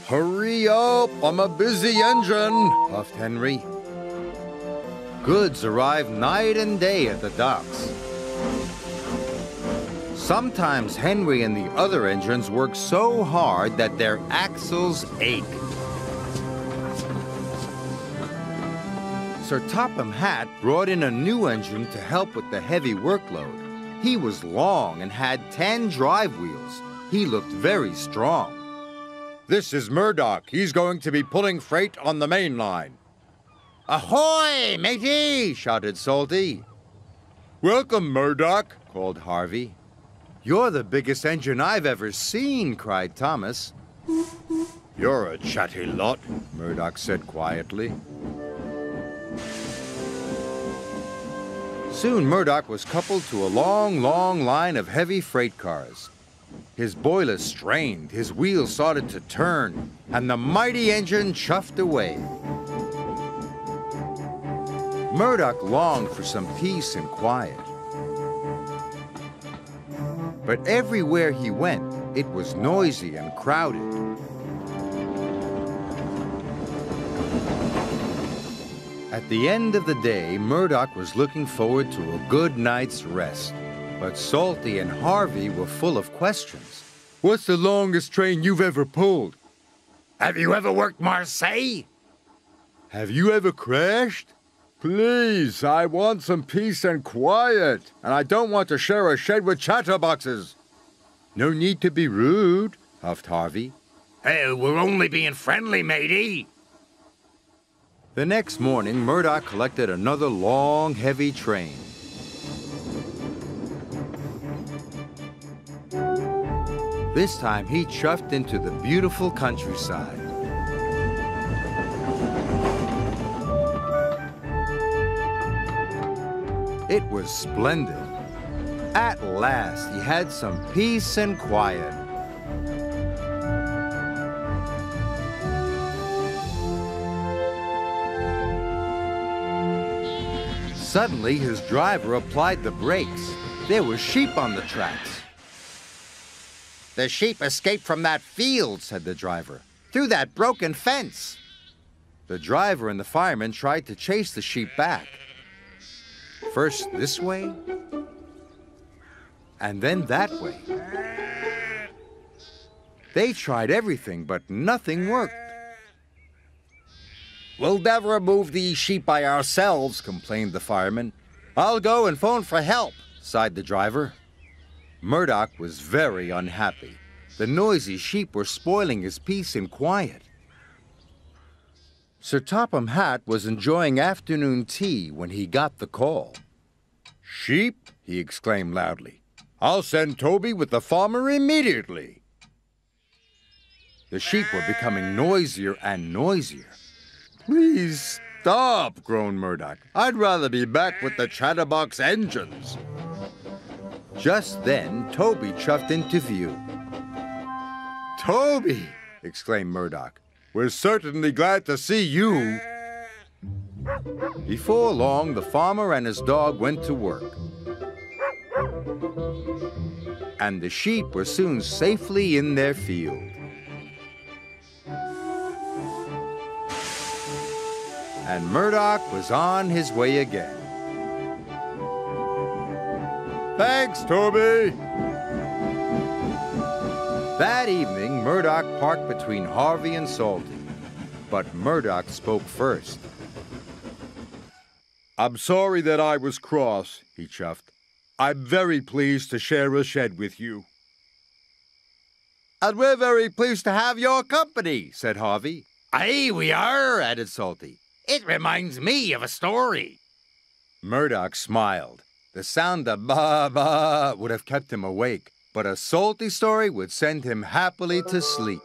Hurry up, I'm a busy engine, puffed Henry. Goods arrived night and day at the docks. Sometimes Henry and the other engines worked so hard that their axles ached. Sir Topham Hatt brought in a new engine to help with the heavy workload. He was long and had 10 drive wheels. He looked very strong. This is Murdoch. He's going to be pulling freight on the main line. Ahoy, matey! Shouted Salty. Welcome, Murdoch, called Harvey. You're the biggest engine I've ever seen, cried Thomas. You're a chatty lot, Murdoch said quietly. Soon Murdoch was coupled to a long, long line of heavy freight cars. His boilers strained, his wheels started to turn, and the mighty engine chuffed away. Murdoch longed for some peace and quiet. But everywhere he went, it was noisy and crowded. At the end of the day, Murdoch was looking forward to a good night's rest. But Salty and Harvey were full of questions. What's the longest train you've ever pulled? Have you ever worked Marseille? Have you ever crashed? Please, I want some peace and quiet, and I don't want to share a shed with chatterboxes. No need to be rude, huffed Harvey. Hey, we're only being friendly, matey. The next morning, Murdoch collected another long, heavy train. This time, he chuffed into the beautiful countryside. It was splendid. At last, he had some peace and quiet. Suddenly, his driver applied the brakes. There were sheep on the tracks. The sheep escaped from that field, said the driver, through that broken fence. The driver and the fireman tried to chase the sheep back. First this way, and then that way. They tried everything, but nothing worked. We'll never move these sheep by ourselves, complained the fireman. I'll go and phone for help, sighed the driver. Murdoch was very unhappy. The noisy sheep were spoiling his peace and quiet. Sir Topham Hatt was enjoying afternoon tea when he got the call. Sheep? He exclaimed loudly. I'll send Toby with the farmer immediately. The sheep were becoming noisier and noisier. Please stop, groaned Murdoch. I'd rather be back with the chatterbox engines. Just then, Toby chuffed into view. Toby, exclaimed Murdoch. We're certainly glad to see you. Before long, the farmer and his dog went to work. And the sheep were soon safely in their field. And Murdoch was on his way again. Thanks, Toby. That evening, Murdoch parked between Harvey and Salty. But Murdoch spoke first. I'm sorry that I was cross, he chuffed. I'm very pleased to share a shed with you. And we're very pleased to have your company, said Harvey. Aye, we are, added Salty. It reminds me of a story. Murdoch smiled. The sound of ba-ba would have kept him awake, but a salty story would send him happily to sleep.